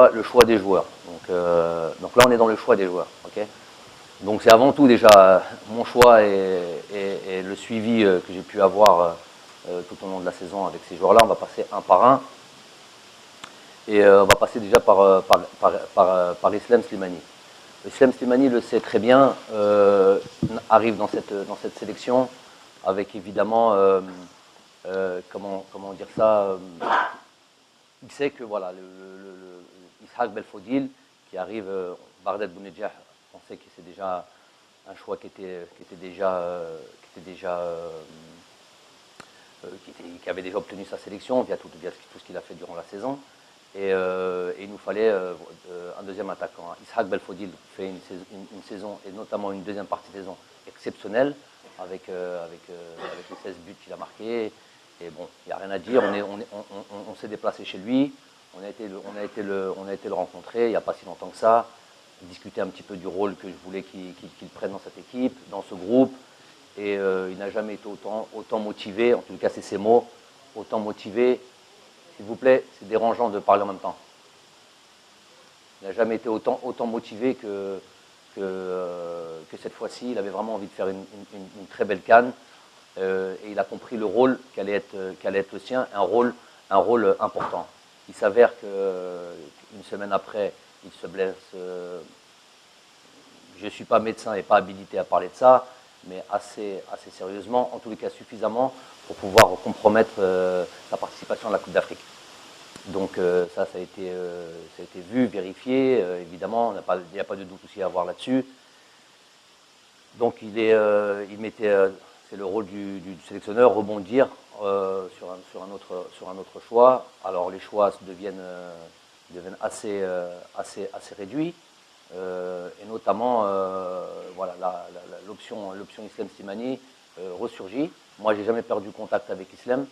le choix des joueurs. Donc là, on est dans le choix des joueurs. Okay, donc c'est avant tout déjà mon choix et le suivi que j'ai pu avoir tout au long de la saison avec ces joueurs-là. On va passer un par un. Et on va passer déjà par Islam Slimani. Islam Slimani le sait très bien, arrive dans cette sélection avec évidemment, comment dire ça, il sait que voilà, Ishaq Belfodil qui arrive, Barded Bounedjah, on sait que c'est déjà un choix qui avait déjà obtenu sa sélection via tout ce qu'il a fait durant la saison. Et il nous fallait un deuxième attaquant. Ishaq Belfodil fait une saison, et notamment une deuxième partie de saison exceptionnelle, avec les 16 buts qu'il a marqués. Et bon, il n'y a rien à dire, on s'est déplacé chez lui, on a été le rencontrer il n'y a pas si longtemps que ça, discuter un petit peu du rôle que je voulais qu'il prenne dans cette équipe, dans ce groupe. Et il n'a jamais été autant motivé, en tout cas c'est ses mots, autant motivé. S'il vous plaît, c'est dérangeant de parler en même temps. Il n'a jamais été autant motivé que cette fois-ci. Il avait vraiment envie de faire une très belle CAN. Et il a compris le rôle qu'allait être le sien, un rôle important. Il s'avère qu'une semaine après, il se blesse. Je ne suis pas médecin et pas habilité à parler de ça, mais assez sérieusement, en tous les cas suffisamment pour pouvoir compromettre sa participation à la Coupe d'Afrique. Donc ça a été vu, vérifié, évidemment, il n'y a pas de doute aussi à avoir là-dessus. Donc c'est le rôle du sélectionneur, rebondir sur un autre choix. Alors les choix deviennent assez réduits. Et notamment, voilà, l'option Islam Slimani ressurgit. Moi, j'ai jamais perdu contact avec Islam.